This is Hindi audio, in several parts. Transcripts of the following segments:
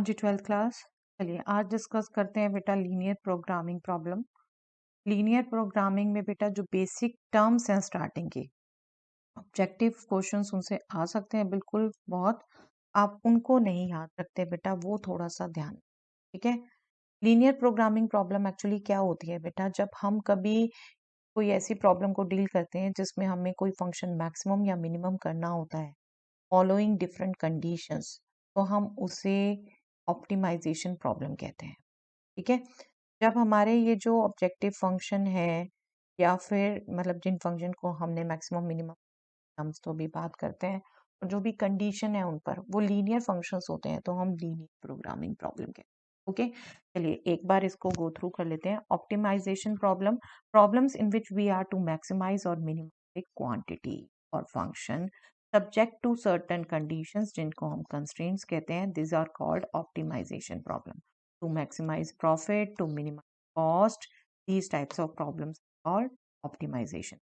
जी 12th क्लास। चलिए आज डिस्कस करते हैं बेटा linear programming problem. Linear programming में बेटा जो बेसिक टर्म्स हैं स्टार्टिंग की, ऑब्जेक्टिव क्वेश्चंस उनसे आ सकते हैं बिल्कुल बहुत। आप उनको नहीं याद रखते बेटा, वो थोड़ा सा ध्यान, ठीक है। लीनियर प्रोग्रामिंग प्रॉब्लम एक्चुअली क्या होती है बेटा, जब हम कभी कोई ऐसी प्रॉब्लम को डील करते हैं जिसमें हमें कोई फंक्शन मैक्सिमम या मिनिमम करना होता है फॉलोइंग डिफरेंट कंडीशंस, तो हम उसे ऑप्टिमाइजेशन प्रॉब्लम कहते हैं, ठीक है। जब हमारे ये जो ऑब्जेक्टिव फंक्शन है या फिर मतलब जिन फंक्शन को हमने मैक्सिमम मिनिमम टर्म्स तो भी बात करते हैं, और जो भी कंडीशन है उन पर वो लीनियर फंक्शंस होते हैं, तो हम लीनियर प्रोग्रामिंग प्रॉब्लम कहते हैं। ओके, चलिए एक बार इसको गो थ्रू कर लेते हैं। Optimization problem, problems in which we are to maximize or minimize quantity or function subject to certain conditions, जिनको हम कंस्ट्रेंट्स कहते हैं। This are called optimization problem. To maximize profit, to minimize cost, these types of problems are called optimization.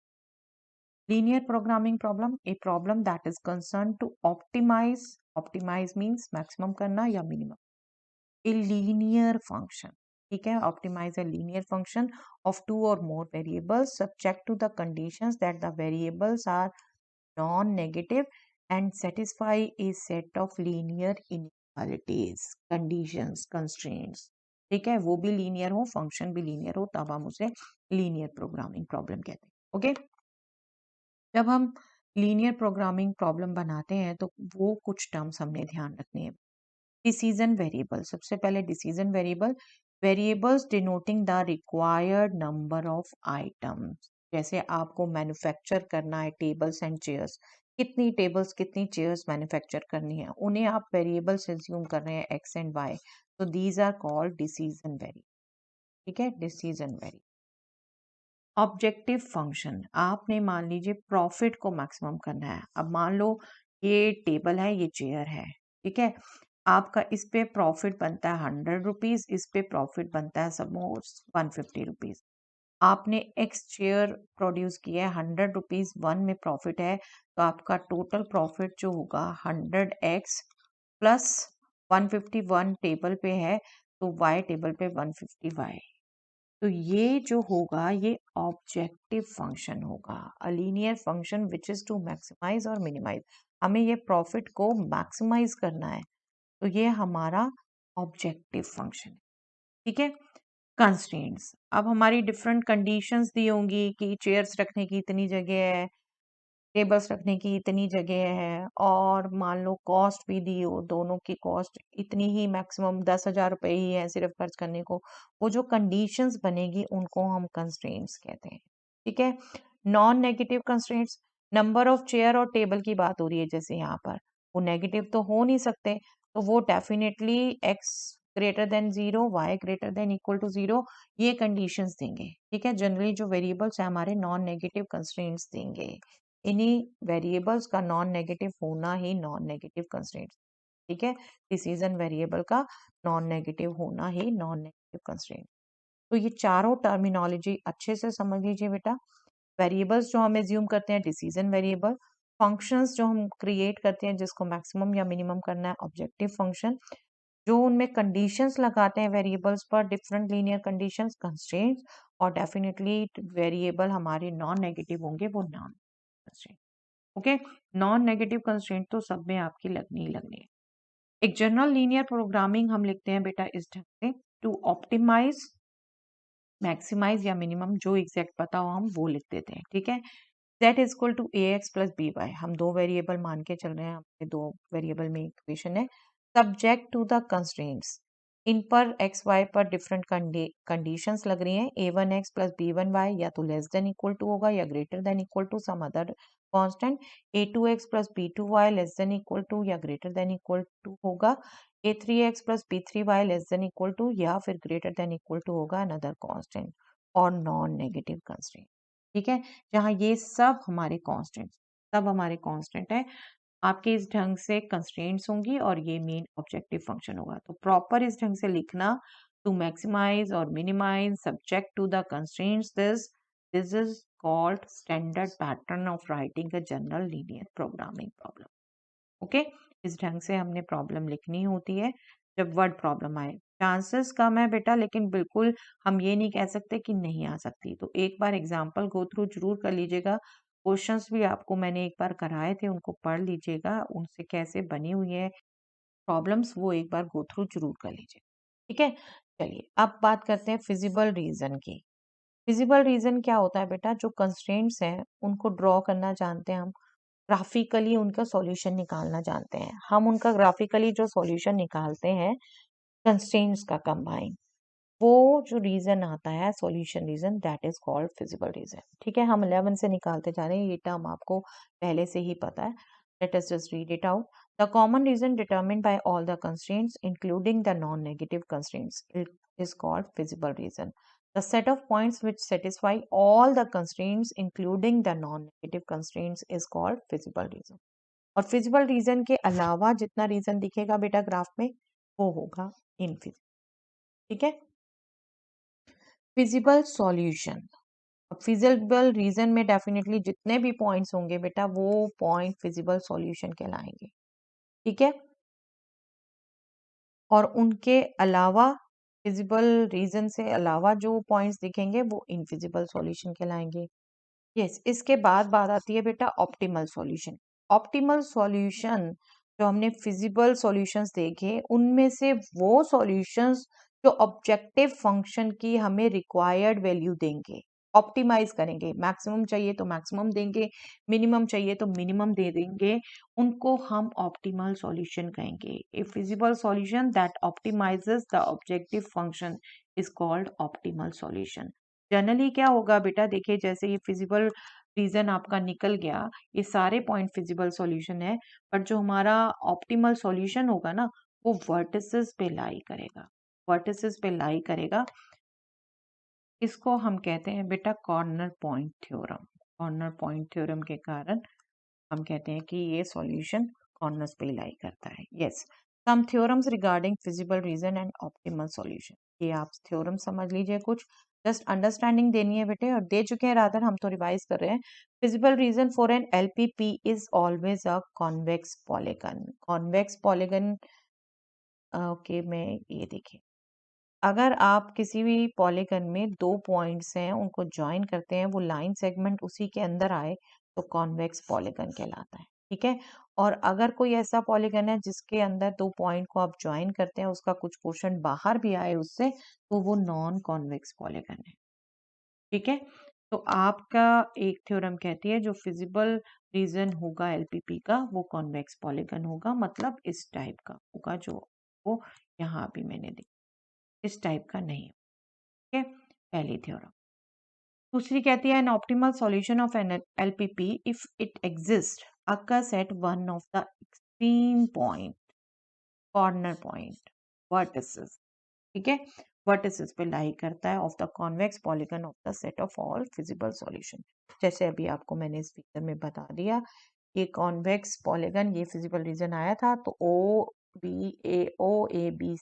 Linear programming problem, a problem that is concerned to optimize means maximum करना या minimum, a linear function, ठीक है। optimize a linear function of two or more variables subject to the conditions that the variables are non-negative and satisfy a set of linear inequalities, conditions, constraints, ठीक है। वो भी लीनियर हो, फंक्शन भी लीनियर हो, तब हम उसे लीनियर प्रोग्रामिंग प्रॉब्लम कहते हैं। ओके, जब हम लीनियर प्रोग्रामिंग प्रॉब्लम बनाते हैं तो वो कुछ टर्म्स हमने ध्यान रखने हैं। डिसीजन वेरिएबल, सबसे पहले decision variable, variables denoting the required number of items. जैसे आपको मैन्युफैक्चर करना है टेबल्स एंड चेयर्स, कितनी टेबल्स कितनी चेयर्स मैन्युफैक्चर करनी है, उन्हें आप वेरिएबल्स एज्यूम कर रहे हैं एक्स एंड वाई, तो these are called decision variable, ठीक है। Decision variable. ऑब्जेक्टिव फंक्शन, आपने मान लीजिए प्रॉफिट को मैक्सिमम करना है। अब मान लो ये टेबल है, ये चेयर है, ठीक है। आपका इस पे प्रॉफिट बनता है 100 रुपीज, इस पे प्रॉफिट बनता है सपोज 150 रुपीज। आपने एक्स चेयर प्रोड्यूस किया है, 100 रुपीज 1 में प्रॉफिट है, तो आपका टोटल प्रॉफिट जो होगा 100x प्लस 151 टेबल पे है, तो वाई टेबल पे 150y। तो ये जो होगा ये ऑब्जेक्टिव फंक्शन होगा, a linear function which is to maximize or minimize. हमें ये प्रॉफिट को मैक्सिमाइज करना है, तो ये हमारा ऑब्जेक्टिव फंक्शन है, ठीक है। कंस्ट्रेंट्स, अब हमारी डिफरेंट कंडीशंस दी होंगी कि चेयर्स रखने की इतनी जगह है, टेबल्स रखने की इतनी जगह है, और मान लो कॉस्ट भी दी हो, दोनों की कॉस्ट इतनी ही, मैक्सिमम 10,000 रुपए ही है सिर्फ खर्च करने को। वो जो कंडीशंस बनेगी उनको हम कंस्ट्रेंट्स कहते हैं, ठीक है। Non negative constraints, number of chair और टेबल की बात हो रही है जैसे यहाँ पर, वो नेगेटिव तो हो नहीं सकते, तो वो definitely X greater than 0, Y greater than equal to 0, ये कंडीशंस देंगे, ठीक है। जनरली जो वेरिएबल्स है हमारे नॉन नेगेटिव कंस्ट्रेंट्स देंगे। इन्हीं वेरिएबल्स का नॉन नेगेटिव होना ही नॉन नेगेटिव कंस्ट्रेंट, ठीक है। डिसीजन वेरिएबल का नॉन नेगेटिव होना ही नॉन नेगेटिव कंस्ट्रेंट। तो ये चारों टर्मिनोलॉजी अच्छे से समझ लीजिए बेटा। वेरिएबल्स जो हम एज्यूम करते हैं डिसीजन वेरिएबल, फंक्शंस जो हम क्रिएट करते हैं जिसको मैक्सिमम या मिनिमम करना है ऑब्जेक्टिव फंक्शन, जो उनमें कंडीशंस लगाते हैं वेरिएबल्स पर, डिफरेंट लीनियर कंडीशंस, कंस्ट्रेंट्स, और डेफिनेटली वेरिएबल हमारे नॉन नेगेटिव होंगे, वो non constraint. Okay, non negative constraint तो सब में आपकी लगनी ही लगनी है। एक जनरल लीनियर प्रोग्रामिंग हम लिखते हैं बेटा इस ढंग से, टू ऑप्टिमाइज, मैक्सिमाइज या मिनिमम, जो एग्जैक्ट पता हो हम वो लिख देते हैं, ठीक है। z is equal to A X plus B Y, हम दो वेरिएबल मान के चल रहे हैं, हमारे दो वेरिएबल में इक्वेशन है। सब्जेक्ट टू द कंस्ट्रेंट्स, इन पर एक्स वाई पर डिफरेंट कंडीशंस लग रही हैं। a1 x plus b1 Y या तो लेस देन इक्वल टू होगा या greater than equal to some other constant. a2 X plus b2 Y less than equal to या ग्रेटर देन इक्वल टू होगा। a3 X plus b3 Y less than equal to या फिर ग्रेटर देन इक्वल टू होगा अनदर कांस्टेंट, और नॉन नेगेटिव कंस्ट्रेंट, ठीक है। जहाँ ये सब हमारे कांस्टेंट, सब हमारे कांस्टेंट है, आपके इस ढंग से कंस्ट्रेंट्स होंगी और ये मेन ऑब्जेक्टिव फंक्शन होगा। तो प्रॉपर इस ढंग से लिखना, to maximize or minimize subject to the constraints, this is called standard pattern of writing a general linear programming problem. Okay, इस ढंग से हमने प्रॉब्लम लिखनी होती है जब वर्ड प्रॉब्लम आए। चांसेस कम है बेटा, लेकिन बिल्कुल हम ये नहीं कह सकते कि नहीं आ सकती। तो एक बार एग्जाम्पल गो थ्रू जरूर कर लीजिएगा। क्वेश्चंस भी आपको मैंने एक बार कराए थे, उनको पढ़ लीजिएगा, उनसे कैसे बनी हुई है प्रॉब्लम्स वो एक बार गो थ्रू जरूर कर लीजिए। ठीक है, चलिए अब बात करते हैं फिजिबल रीजन की। फिजिबल रीजन क्या होता है बेटा? जो कंस्ट्रेंट्स हैं उनको ड्रॉ करना जानते हैं हम, ग्राफिकली उनका सॉल्यूशन निकालना जानते हैं हम। उनका ग्राफिकली जो सॉल्यूशन निकालते हैं कंस्ट्रेंट्स का कंबाइन, वो जो रीजन आता है solution region, that is called feasible region. ठीक है, हम 11 से निकालते जा रहे हैं, ये टर्म आपको पहले से ही पता है। Let us just read it out. The common region determined by all the constraints including the non negative constraints is called feasible reason. The set of points which satisfy all the constraints including the non-negative constraints is called feasible reason. और फिजिबल रीजन के अलावा जितना रीजन दिखेगा बेटा ग्राफ में वो होगा इनफिजिबल। ठीक है, फिजिबल सॉल्यूशन। अब फिजिबल रीजन में डेफिनेटली जितने भी पॉइंट्स होंगे बेटा वो पॉइंट फिजिबल सॉल्यूशन कहलाएंगे। ठीक है, और उनके अलावा फिजिबल रीजन से अलावा जो पॉइंट्स दिखेंगे वो इनफिजिबल सॉल्यूशन कहलाएंगे। यस, इसके बाद बात आती है बेटा ऑप्टिमल सॉल्यूशन। ऑप्टिमल सॉल्यूशन जो हमने फिजिबल सॉल्यूशंस देखे उनमें से वो सॉल्यूशंस जो ऑब्जेक्टिव फंक्शन की हमें रिक्वायर्ड वैल्यू देंगे, ऑप्टिमाइज करेंगे। मैक्सिमम चाहिए तो मैक्सिमम देंगे, मिनिमम चाहिए तो मिनिमम दे देंगे, उनको हम ऑप्टिमल सॉल्यूशन कहेंगे। A feasible solution that optimises the objective function is called optimal solution. Generally क्या होगा बेटा, देखिए जैसे ये फिजिबल रीजन आपका निकल गया, ये सारे पॉइंट फिजिबल सॉल्यूशन है, बट जो हमारा ऑप्टिमल सॉल्यूशन होगा ना वो वर्टिसेस पे लाई करेगा, वर्टिसेस पे लाई करेगा। इसको हम कहते हैं बेटा corner point theorem. Corner point theorem के कारण हम कहते हैं कि ये सॉल्यूशन कॉर्नर्स पे लाई करता है। Yes, some theorems regarding feasible region and optimal solution. ये आप थ्योरम समझ लीजिए, कुछ जस्ट अंडरस्टैंडिंग देनी है बेटे, और दे चुके हैं रादर, हम तो रिवाइज कर रहे हैं। Feasible region for an LPP is always a convex polygon. Convex polygon, okay, मैं ये देखिए, अगर आप किसी भी पॉलीगन में दो पॉइंट्स हैं उनको ज्वाइन करते हैं, वो लाइन सेगमेंट उसी के अंदर आए तो कॉन्वेक्स पॉलीगन कहलाता है। ठीक है, और अगर कोई ऐसा पॉलीगन है जिसके अंदर दो पॉइंट को आप ज्वाइन करते हैं, उसका कुछ पोर्शन बाहर भी आए उससे, तो वो नॉन कॉन्वेक्स पॉलीगन है। ठीक है, तो आपका एक थ्योरम कहती है जो फिजिबल रीजन होगा एलपीपी का वो कॉन्वेक्स पॉलीगन होगा, मतलब इस टाइप का होगा जो वो यहाँ भी मैंने दिया, इस टाइप का नहीं। ठीक है, पहली थ्योरम। दूसरी कहती है an optimal solution of an LPP if it exist occurs at one of the extreme point, corner point, vertices. ठीक है, वर्टिसेस पे लाई करता है of the convex polygon of the set of all feasible solution. जैसे अभी आपको मैंने इस फिगर में बता दिया, ये कॉन्वेक्स पॉलीगन, ये फिजिबल रीजन आया था, तो ओ बी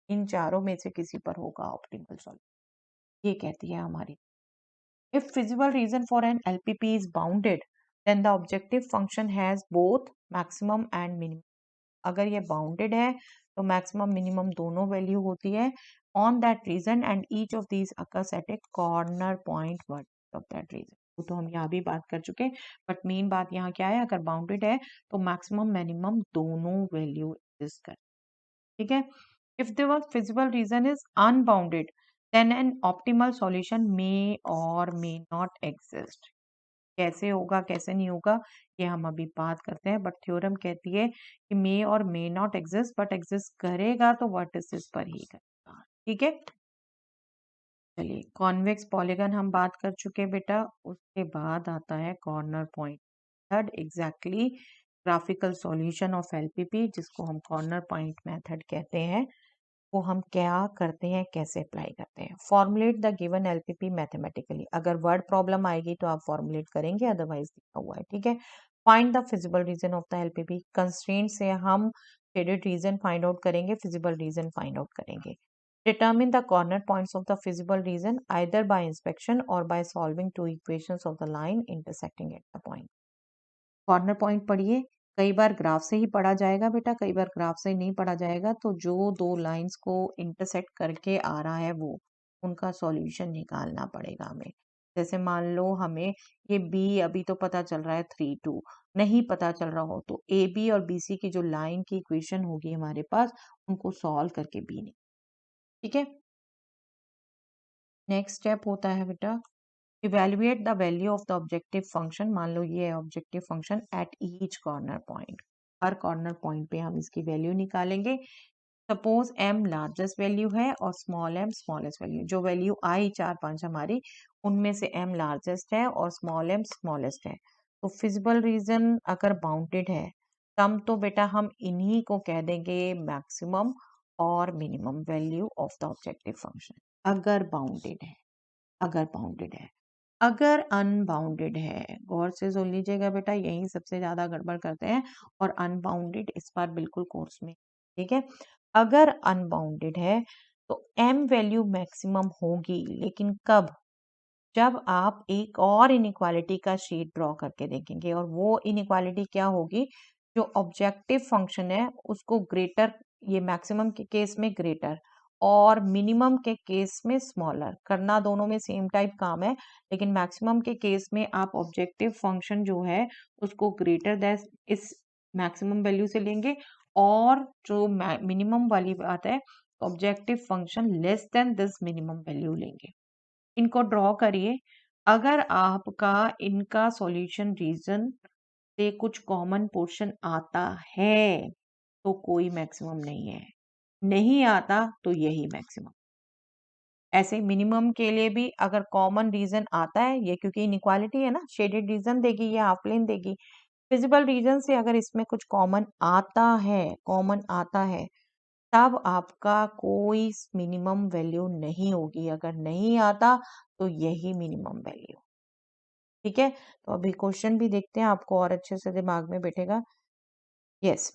इन चारों में से किसी पर होगा ऑप्टिमल सॉल्यूशन। ये कहती है हमारी। If feasible reason for an LPP is bounded, then the objective function has both maximum and minimum. अगर ये बाउंडेड है तो मैक्सिमम मिनिमम दोनों वैल्यू होती है on that region, and each of these occurs at a corner point vertex of that region. वो तो हम यहाँ भी बात कर चुके, बट मेन बात यहाँ क्या है, अगर बाउंडेड है तो मैक्सिमम मिनिमम दोनों वैल्यू एग्जिस्ट कर। ठीक है, if the feasible reason is unbounded then an optimal solution may or may not exist. कैसे होगा कैसे नहीं होगा ये हम अभी बात करते हैं, बट थ्योरम कहती है कि मे और may not exist, but exist करेगा तो वर्टिसेस पर ही करेगा। ठीक है, चलिए कॉन्वेक्स पॉलीगन हम बात कर चुके बेटा, उसके बाद आता है corner point method. Exactly graphical solution of LPP, जिसको हम कॉर्नर पॉइंट मेथड कहते हैं, वो हम क्या करते हैं, कैसे अप्लाई करते हैं। Formulate the given LPP mathematically. अगर वर्ड प्रॉब्लम आएगी तो आप फॉर्मुलेट करेंगे, अदरवाइज दिखा हुआ है। ठीक है, find the feasible region of the LPP. Constraint से हम शेडेड रीजन फाइंड आउट करेंगे, फिजिबल रीजन फाइंड आउट करेंगे। Determine the corner points of the feasible region either by inspection और by solving two equations of the line intersecting at the point. Corner point पढ़िए, कई बार ग्राफ से ही पढ़ा जाएगा बेटा, कई बार ग्राफ से नहीं पढ़ा जाएगा। तो जो दो लाइंस को इंटरसेक्ट करके आ रहा है वो उनका सॉल्यूशन निकालना पड़ेगा हमें। जैसे मान लो हमें ये बी अभी तो पता चल रहा है 3 2, नहीं पता चल रहा हो तो ए बी और बी सी की जो लाइन की इक्वेशन होगी हमारे पास उनको सॉल्व करके बी निकाल। ठीक है, नेक्स्ट स्टेप होता है बेटा evaluate the value of the objective function. मान लो ये है objective function at each corner point, her corner point पे हम इसकी वैल्यू निकालेंगे। सपोज m लार्जेस्ट वैल्यू है और स्मॉल m स्मॉलेस्ट वैल्यू, जो वैल्यू आई 4 5 हमारी उनमें से m लार्जेस्ट है और स्मॉल m स्मॉलेस्ट है। तो फिजिबल रीजन अगर बाउंडेड है तब तो बेटा हम इन्हीं को कह देंगे मैक्सिमम और minimum value of the objective function. अगर बाउंडेड है, अगर बाउंडेड है, अगर अनबाउंडेड है, गौर से सुन लीजिएगा बेटा, यही सबसे ज्यादा गड़बड़ करते हैं। और अनबाउंडेड इस बार बिल्कुल कोर्स में, ठीक है। अगर अनबाउंडेड है तो m वैल्यू मैक्सिमम होगी, लेकिन कब? जब आप एक और इनइक्वालिटी का शेड ड्रॉ करके देखेंगे, और वो इनइक्वालिटी क्या होगी? जो ऑब्जेक्टिव फंक्शन है उसको ग्रेटर, ये मैक्सिमम के केस में ग्रेटर और मिनिमम के केस में स्मॉलर करना, दोनों में सेम टाइप काम है। लेकिन मैक्सिमम के केस में आप ऑब्जेक्टिव फंक्शन जो है उसको ग्रेटर दैन इस मैक्सिमम वैल्यू से लेंगे, और जो मिनिमम वाली बात है objective function less than this minimum value लेंगे। इनको ड्रॉ करिए। अगर आपका इनका सॉल्यूशन रीजन से कुछ कॉमन पोर्शन आता है तो कोई मैक्सिमम नहीं है, नहीं आता तो यही मैक्सिमम। ऐसे मिनिमम के लिए भी अगर कॉमन रीजन आता है, ये क्योंकि इनइक्वालिटी है ना, शेडेड रीजन देगी या हाफ प्लेन देगी। फिजिबल रीजन से अगर इसमें कुछ कॉमन आता है, कॉमन आता है, तब आपका कोई मिनिमम वैल्यू नहीं होगी। अगर नहीं आता तो यही मिनिमम वैल्यू। ठीक है, तो अभी क्वेश्चन भी देखते हैं, आपको और अच्छे से दिमाग में बैठेगा। यस,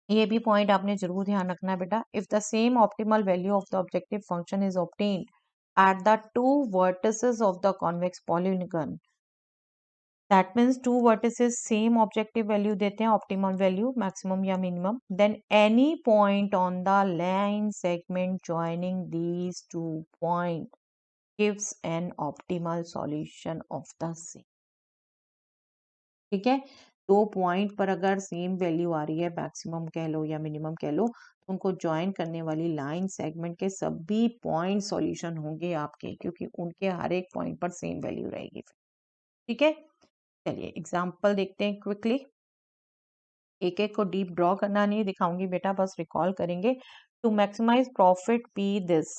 ये भी पॉइंट आपने जरूर ध्यान रखना है बेटा। If the same optimal value of the objective function is obtained at the two vertices of the convex polygon, that means two vertices same objective value देते हैं, ऑप्टिमम वैल्यू मैक्सिमम या minimum, then any point on the line segment joining these two point gives an optimal solution of the same. ठीक है, दो पॉइंट पर अगर सेम वैल्यू आ रही है, मैक्सिमम कह लो या मिनिमम कह लो, तो उनको ज्वाइन करने वाली लाइन सेगमेंट के सभी पॉइंट सॉल्यूशन होंगे आपके, क्योंकि उनके हर एक पॉइंट पर सेम वैल्यू रहेगी। ठीक है, चलिए एग्जाम्पल देखते हैं क्विकली। एक एक को डीप ड्रॉ करना नहीं दिखाऊंगी बेटा, बस रिकॉल करेंगे। To maximize profit P this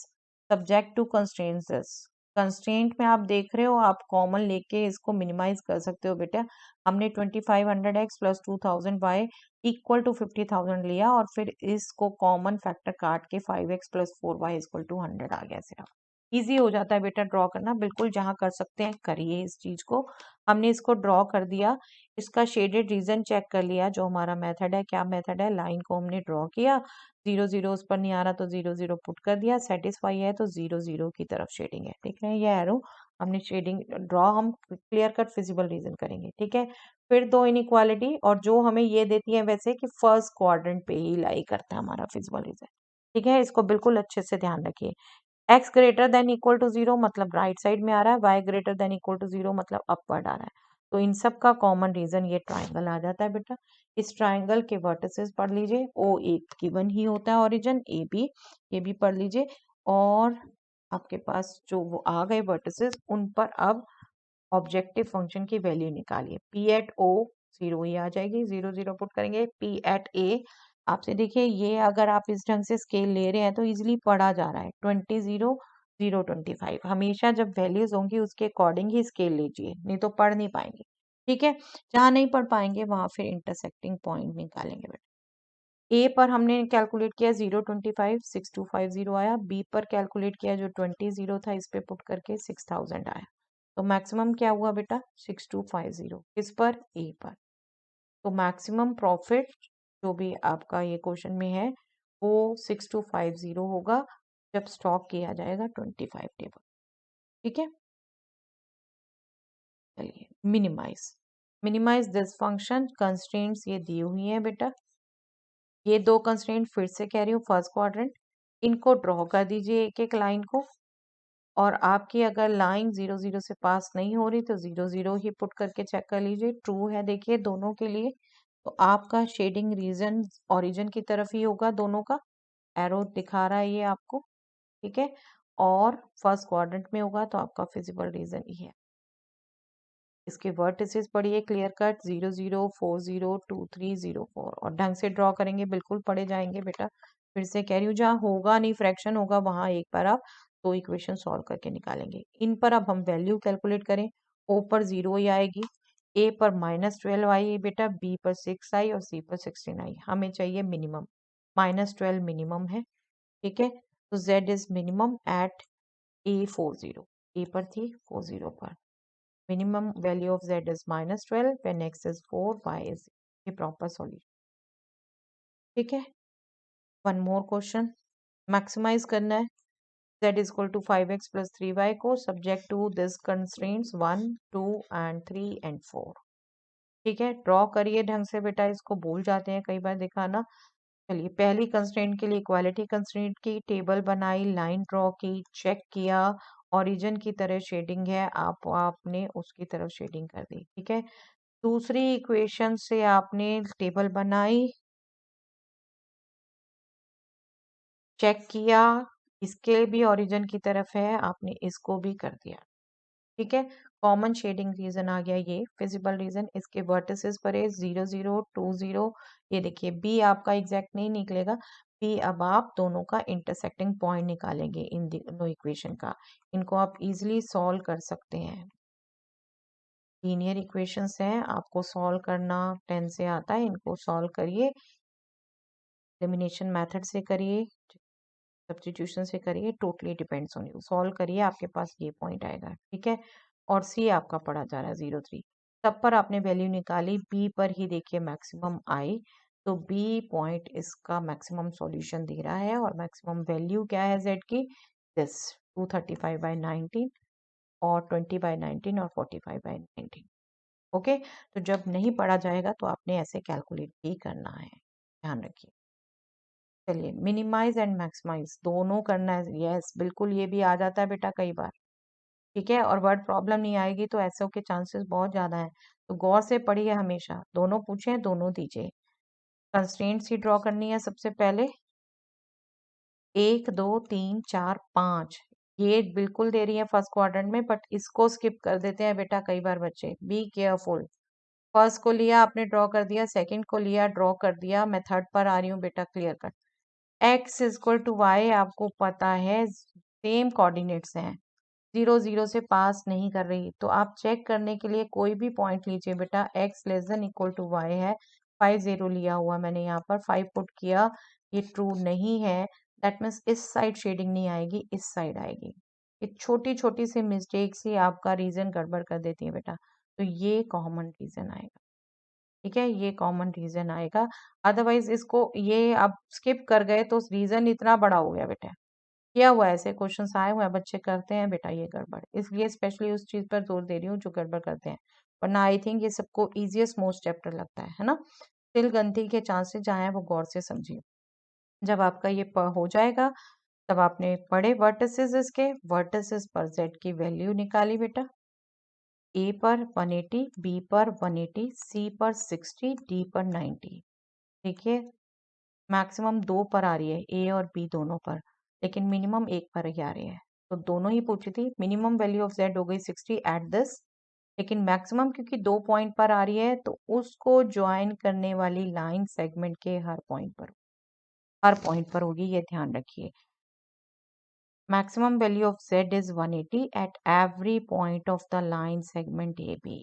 subject to constraints this. Constraint में आप देख रहे हो, आप कॉमन लेके इसको मिनिमाइज कर सकते हो बेटा। हमने 2500x plus 2000y equal to 50,000 लिया, और फिर इसको कॉमन फैक्टर काट के 5x plus 4y equal to 100 आ गया सिर्फ। इजी हो जाता है बेटा ड्रॉ करना, बिल्कुल जहां कर सकते हैं करिए इस चीज को। हमने इसको ड्रॉ कर दिया, इसका शेडेड रीजन चेक कर लिया, जो हमारा मेथड है। क्या मेथड है? लाइन को हमने ड्रॉ किया, 0 0 उस पर नहीं आ रहा तो 0 0 पुट कर दिया, सेटिस्फाई है तो 0 0 की तरफ शेडिंग है। ठीक है, ये एरो हमने शेडिंग ड्रॉ, हम क्लियर कट फिजिबल रीजन करेंगे। ठीक है, फिर दो इनइक्वालिटी, और जो हमें ये देती है वैसे कि फर्स्ट क्वाड्रेंट पे ही लाई करता है हमारा फिजिबल रीजन। ठीक है, इसको बिल्कुल अच्छे से ध्यान रखिए। x greater than equal to 0 मतलब राइट साइड में आ रहा है, y greater than equal to 0 मतलब अपवर्ड आ रहा है। तो इन सब का कॉमन रीजन ये ट्राइंगल आ जाता है बेटा। इस ट्राइंगल के वर्टिसेस पढ़ लीजिए, ओ एक गिवन ही होता है, ओरिजिन ए बी, ये भी पढ़ लीजिए। और आपके पास जो वो आ गए वर्टिसेस, उन पर अब ऑब्जेक्टिव फंक्शन की वैल्यू निकालिए। पी एट ओ 0 ही आ जाएगी, 0 0 पुट करेंगे। पी एट ए आपसे देखिए, ये अगर आप इस ढंग से स्केल ले रहे हैं तो इजिली पढ़ा जा रहा है। 20 0 0 25, हमेशा जब वैल्यूज होंगी उसके अकॉर्डिंग ही स्केल लीजिए, नहीं तो पढ़ नहीं पाएंगे। ठीक है, जहां नहीं पढ़ पाएंगे वहां फिर इंटरसेक्टिंग पॉइंट निकालेंगे बेटा। ए पर हमने कैलकुलेट किया 0 25, 6250 आया। बी पर कैलकुलेट किया, जो 20 था, इस पे पुट करके 6000 आया। तो मैक्सिमम क्या हुआ बेटा? 6250। किस पर? ए पर। तो मैक्सिमम प्रॉफिट जो भी आपका ये क्वेश्चन में है वो 6250 होगा जब स्टॉक किया जाएगा 25 टेबल। ठीक है, चलिए minimize. Minimize this function, constraints ये दी हुई हैं बेटा, ये दो कंस्ट्रेंट फिर से कह रही हूँ फर्स्ट क्वाड्रेंट, इनको ड्रॉ कर दीजिए एक एक लाइन को, और आपकी अगर लाइन 0 0 से पास नहीं हो रही तो 0 0 ही पुट करके चेक कर लीजिए, ट्रू है देखिए दोनों के लिए, तो आपका शेडिंग रीजन ओरिजिन की तरफ ही होगा, दोनों का एरो दिखा रहा है ये आपको, ठीक है, और फर्स्ट क्वाड्रेंट में होगा तो आपका फिजिबल रीजन ये है। इसके वर्टिसेस पढ़िए क्लियर कट, 0 0 4 0 2 3 0 4, और ढंग से ड्रॉ करेंगे बिल्कुल पढ़े जाएंगे बेटा। फिर से कह रही हूँ, जहाँ होगा नहीं फ्रैक्शन होगा वहां एक बार आप दो इक्वेशन सॉल्व करके निकालेंगे। इन पर अब हम वैल्यू कैलकुलेट करें, ओ पर 0 ही आएगी, ए पर -12 आई बेटा, बी पर 6 आई और सी पर 16 आई। हमें चाहिए मिनिमम, -12 मिनिमम है, ठीक है, तो z is minimum at A40, A पर थी 40 पर, minimum value of z is -12 when x is 4, y is 0. ये प्रॉपर सॉल्यूशन, ठीक है। वन मोर क्वेश्चन, मैक्सिमाइज करना है z is equal to 5x plus 3y को, subject to this constraints 1 2 and 3 and 4, ठीक है। ड्रॉ करिए ढंग से बेटा, इसको भूल जाते हैं कई बार दिखाना। चलिए पहली कंस्ट्रेंट के लिए इक्वालिटी कंस्ट्रेंट की टेबल बनाई, लाइन ड्रॉ की, चेक किया, ओरिजिन की तरह शेडिंग है, आपने उसकी तरफ शेडिंग कर दी, ठीक है। दूसरी इक्वेशन से आपने टेबल बनाई, चेक किया, इसके भी ओरिजिन की तरफ है, आपने इसको भी कर दिया, ठीक है। कॉमन शेडिंग रीजन आ गया ये फिजिबल रीजन, इसके वर्टिसेस पर है 0 0 2 0, ये देखिए बी आपका एग्जैक्ट नहीं निकलेगा, बी अब आप दोनों का इंटरसेक्टिंग पॉइंट निकालेंगे इन दोनों इक्वेशन का, इनको आप इजीली सॉल्व कर सकते हैं। लीनियर इक्वेशंस हैं, आपको सॉल्व करना 10 से आता है, इनको सॉल्व करिए, एलिमिनेशन मेथड से करिए, सब्स्टिट्यूशन से करिए, totally depends on you, solve करिए आपके पास ये पॉइंट आएगा, ठीक है। और सी आपका पढ़ा जा रहा है 0 3, सब पर आपने वैल्यू निकाली, बी पर ही देखिए मैक्सिमम आई, तो बी पॉइंट इसका मैक्सिमम सॉल्यूशन दे रहा है, और मैक्सिमम वैल्यू क्या है जेड की, दिस 235/19 और 20/19 और 45/19, ओके। तो जब नहीं पढ़ा जाएगा तो आपने ऐसे कैलकुलेट भी करना है, ध्यान रखिए। चलिए मिनिमाइज एंड मैक्सिमाइज दोनों करना है, यस बिल्कुल ये भी आ जाता है बेटा कई बार, ठीक है, और वर्ड प्रॉब्लम नहीं आएगी तो ऐसे के चांसेस बहुत ज्यादा हैं, तो गौर से पढ़िए, हमेशा दोनों पूछे दोनों दीजिए। कंस्ट्रेंट्स ही ड्रॉ करनी है सबसे पहले, 1 2 3 4 5, ये बिल्कुल दे रही है फर्स्ट क्वाड्रेंट में, बट इसको स्किप कर देते हैं बेटा कई बार बच्चे, बी केयरफुल। फर्स्ट को लिया आपने ड्रॉ कर दिया, सेकंड को लिया ड्रॉ कर दिया, मैं थर्ड पर आ रही हूँ बेटा, clear cut. x is equal to Y आपको पता है, सेम कोऑर्डिनेट्स हैं, 0 0 से पास नहीं कर रही, तो आप चेक करने के लिए कोई भी पॉइंट लीजिए बेटा, x less than equal to Y है, 5 0 लिया हुआ मैंने यहाँ पर, 5 पुट किया, ये ट्रू नहीं है, दैट मीन्स इस साइड शेडिंग नहीं आएगी, इस साइड आएगी। ये छोटी छोटी सी मिस्टेक्स ही आपका रीजन गड़बड़ कर देती है बेटा, तो ये कॉमन रीजन आएगा, ठीक है, ये कॉमन रीजन आएगा। अदरवाइज इसको ये आप स्किप कर गए तो रीजन इतना बड़ा हो गया बेटा, किया हुआ है, ऐसे क्वेश्चंस आए हुए हैं, बच्चे करते हैं बेटा ये गड़बड़, इसलिए स्पेशली उस चीज पर जोर दे रही हूँ जो गड़बड़ करते हैं, वरना आई थिंक ये सबको इजीएस्ट मोस्ट चैप्टर लगता है ना। तिल गलती के चांसेस जहाँ है वो गौर से समझिए। जब आपका ये हो जाएगा तब आपने पढ़े वर्टिसेस, इसके वर्टिसेस पर जेड की वैल्यू निकाली बेटा, ए पर 180, बी पर 180, सी पर 60, डी पर 90, देखिए मैक्सिमम 2 पर आ रही है, ए और बी दोनों पर, लेकिन मिनिमम 1 पर ही आ रही है, तो दोनों ही पूछी थी। मिनिमम वैल्यू ऑफ जेड हो गई 60 एट दिस, लेकिन मैक्सिमम क्योंकि 2 पॉइंट पर आ रही है तो उसको ज्वाइन करने वाली लाइन सेगमेंट के हर पॉइंट पर होगी, ये ध्यान रखिए। Maximum value of Z is 180 at every point of the line segment AB.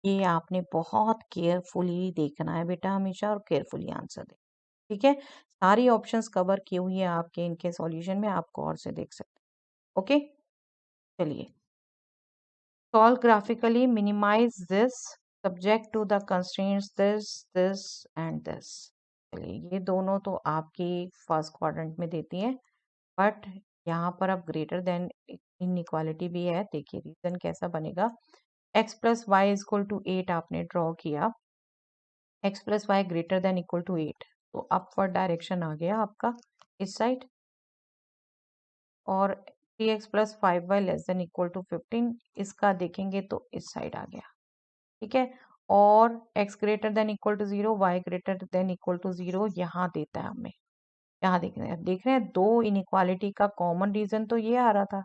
ये आपने बहुत केयरफुली देखना है बेटा हमेशा, और केयरफुली आंसर दे, ठीक है। सारी ऑप्शंस कवर की हुई है आपके इनके सॉल्यूशन में, आप गौर से देख सकते हैं, ओके। चलिए solve graphically, minimize this, subject to the constraints this and this. चलिए ये दोनों तो आपकी फर्स्ट क्वाड्रेंट में देती है, बट यहाँ पर अब ग्रेटर देन इनइक्वालिटी भी है, देखिए रीजन कैसा बनेगा, x plus Y is equal to 8 आपने ड्रॉ किया, x plus Y greater than equal to 8, तो अपवर्ड डायरेक्शन आ गया आपका इस साइड, और 3x plus 5y less than equal to 15 इसका देखेंगे तो इस साइड आ गया, ठीक है। और x greater than equal to 0, y greater than equal to 0 यहाँ देता है हमें, यहाँ देख रहे हैं दो इनइक्वालिटी का कॉमन रीजन तो ये आ रहा था,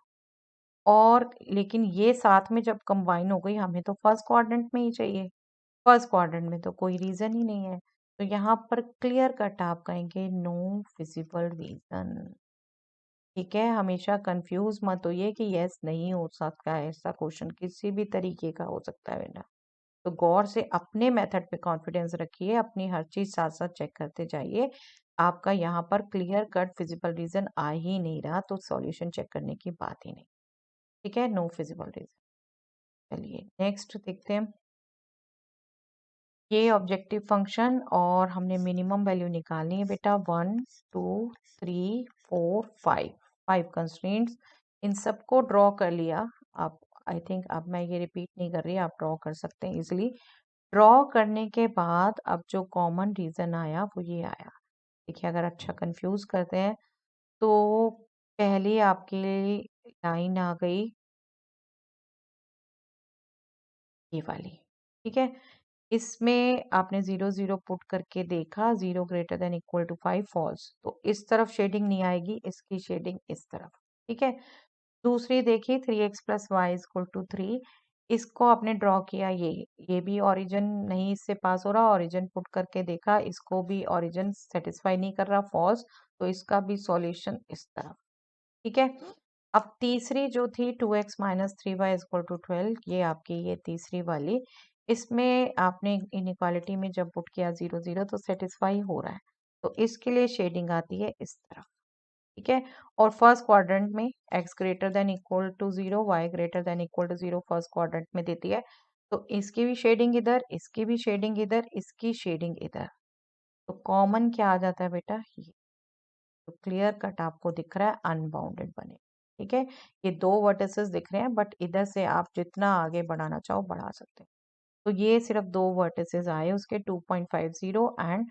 और लेकिन ये साथ में जब कंबाइन हो गई हमें तो फर्स्ट क्वाड्रेंट में ही चाहिए, फर्स्ट क्वाड्रेंट में तो कोई रीजन ही नहीं है, तो यहाँ पर क्लियर कट आप कहेंगे नो विजिबल रीजन, ठीक है। हमेशा कंफ्यूज मत होइए कि यस नहीं हो सकता है, ऐसा क्वेश्चन किसी भी तरीके का हो सकता है बेटा, तो गौर से अपने मेथड पे कॉन्फिडेंस रखिए, अपनी हर चीज साथ साथ चेक करते जाइए। आपका यहाँ पर क्लियर कट फिजिबल रीजन आ ही नहीं रहा तो सॉल्यूशन चेक करने की बात ही नहीं, ठीक है, नो फिजिबल रीजन। चलिए नेक्स्ट देखते हैं, ये ऑब्जेक्टिव फंक्शन और हमने मिनिमम वैल्यू निकालनी है बेटा, 1 2 3 4 5, 5 कंस्ट्रेंट्स, इन सबको ड्रॉ कर लिया आप, आई थिंक अब मैं ये रिपीट नहीं कर रही, आप ड्रॉ कर सकते हैं इजिली। ड्रॉ करने के बाद अब जो कॉमन रीजन आया वो ये आया, देखिए अगर अच्छा कंफ्यूज करते हैं तो पहली आपकी लाइन आ गई ये वाली, ठीक है, इसमें आपने 0 0 पुट करके देखा, 0 greater than equal to 5 false, तो इस तरफ शेडिंग नहीं आएगी, इसकी शेडिंग इस तरफ, ठीक है। दूसरी देखिए 3x plus Y equal to 3, इसको आपने ड्रॉ किया, ये भी ओरिजिन नहीं इससे पास हो रहा, ओरिजिन पुट करके देखा, इसको भी ओरिजिन सेटिस्फाई नहीं कर रहा, फॉल्स, तो इसका भी सॉल्यूशन इस तरफ, ठीक है। अब तीसरी जो थी 2x minus 3y equal to 12, ये आपकी ये तीसरी वाली, इसमें आपने इनइक्वालिटी में जब पुट किया 0 0 तो सेटिस्फाई हो रहा है, तो इसके लिए शेडिंग आती है इस तरफ, ठीक है। और फर्स्ट क्वाड्रेंट में x greater than equal to 0, y greater than equal to 0 first quadrant में देती है, तो इसकी भी शेडिंग इधर, इसकी भी शेडिंग इधर, इसकी शेडिंग इधर, तो कॉमन क्या आ जाता है बेटा ये, तो क्लियर कट आपको दिख रहा है अनबाउंडेड बने, ठीक है। ये दो वर्टिसेस दिख रहे हैं बट इधर से आप जितना आगे बढ़ाना चाहो बढ़ा सकते हैं, तो ये सिर्फ दो वर्टिसेस आए उसके 2.50 एंड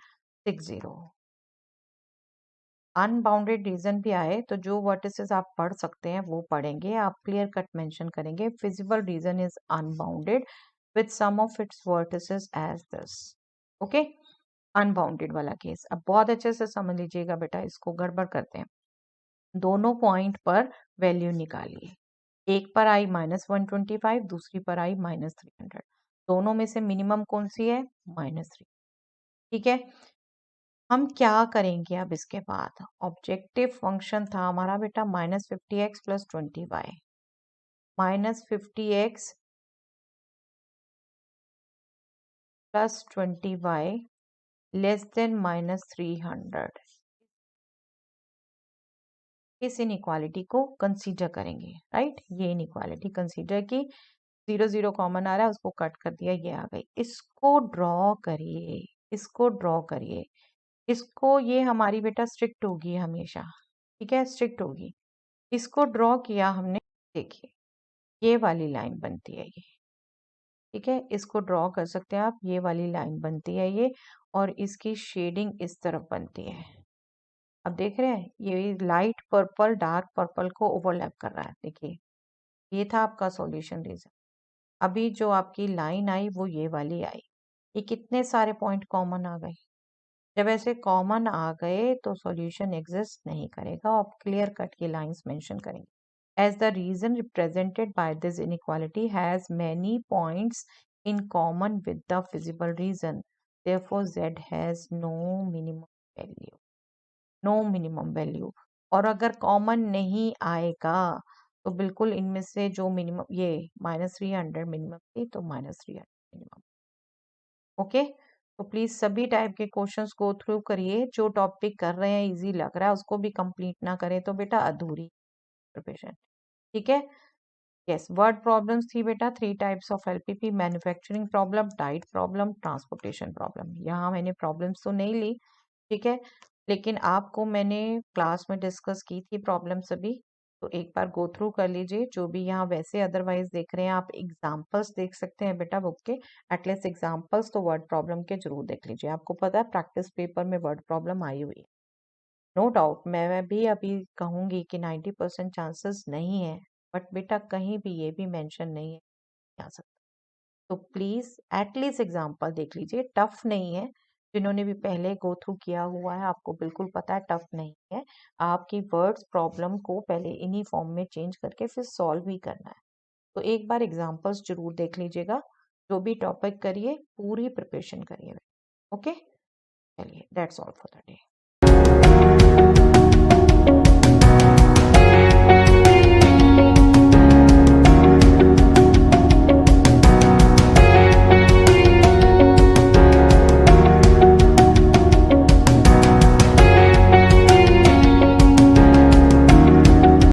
60, अनबाउंडेड रीजन भी आए तो जो वर्टिसेस आप पढ़ सकते हैं वो पढ़ेंगे, आप क्लियर कट मेंशन करेंगे feasible region is unbounded with some of its vertices as this, okay, unbounded वाला केस। अब बहुत अच्छे से समझ लीजिएगा बेटा, इसको गड़बड़ करते हैं, दोनों पॉइंट पर वैल्यू निकालिए, एक पर आई -125, दूसरी पर आई -300, दोनों में से मिनिमम कौन सी है, -3, ठीक है। हम क्या करेंगे अब इसके बाद, ऑब्जेक्टिव फंक्शन था हमारा बेटा -50x plus 20y, -50x plus 20y less than -300, इस इनइक्वालिटी को कंसीडर करेंगे, राइट, ये इनइक्वालिटी कंसीडर की, 0 0 कॉमन आ रहा है उसको कट कर दिया, ये आ गई, इसको ड्रॉ करिए, इसको ड्रॉ करिए, इसको, ये हमारी बेटा स्ट्रिक्ट होगी हमेशा, ठीक है, स्ट्रिक्ट होगी, इसको ड्रॉ किया हमने, देखिए ये वाली लाइन बनती है ये, ठीक है, इसको ड्रॉ कर सकते हैं आप, ये वाली लाइन बनती है ये, और इसकी शेडिंग इस तरफ बनती है, अब देख रहे हैं ये लाइट पर्पल डार्क पर्पल को ओवरलैप कर रहा है, देखिए ये था आपका सॉल्यूशन रीजन। अभी जो आपकी लाइन आई वो ये वाली आई, ये कितने सारे पॉइंट कॉमन आ गए, जब ऐसे कॉमन आ गए तो सॉल्यूशन एग्जिस्ट नहीं करेगा, आप क्लियर कट की लाइंस मेंशन करेंगे, as the region represented by this inequality has many points in common with the feasible region, therefore z has no minimum value, no minimum value, और अगर कॉमन नहीं आएगा तो बिल्कुल इनमें से जो मिनिमम, ये -300 मिनिमम थी तो -300 मिनिमम, ओके। तो प्लीज सभी टाइप के क्वेश्चंस गो थ्रू करिए, जो टॉपिक कर रहे हैं इजी लग रहा है उसको भी कंप्लीट ना करें तो बेटा अधूरी प्रिपरेशन, ठीक है। यस, वर्ड प्रॉब्लम्स थी बेटा, 3 types of LPP, manufacturing problem, diet problem, transportation problem, यहाँ मैंने प्रॉब्लम्स तो नहीं ली, ठीक है, लेकिन आपको मैंने क्लास में डिस्कस की थी प्रॉब्लम सभी, तो एक बार गो थ्रू कर लीजिए जो भी यहाँ वैसे अदरवाइज देख रहे हैं आप एग्जाम्पल्स देख सकते हैं बेटा बुक के। एटलीस्ट एग्जाम्पल्स तो वर्ड प्रॉब्लम के जरूर देख लीजिए। आपको पता है प्रैक्टिस पेपर में वर्ड प्रॉब्लम आई हुई है। नो डाउट मैं भी अभी कहूंगी कि 90% चांसेस नहीं है, बट बेटा कहीं भी ये भी मेंशन नहीं है आ सकता। तो प्लीज एटलीस्ट एग्जाम्पल देख लीजिए, टफ नहीं है। जिन्होंने भी पहले गो थ्रू किया हुआ है आपको बिल्कुल पता है टफ नहीं है। आपकी वर्ड्स प्रॉब्लम को पहले इन्हीं फॉर्म में चेंज करके फिर सॉल्व ही करना है। तो एक बार एग्जाम्पल्स जरूर देख लीजिएगा। जो भी टॉपिक करिए पूरी प्रिपरेशन करिए। ओके, चलिए that's all for the day.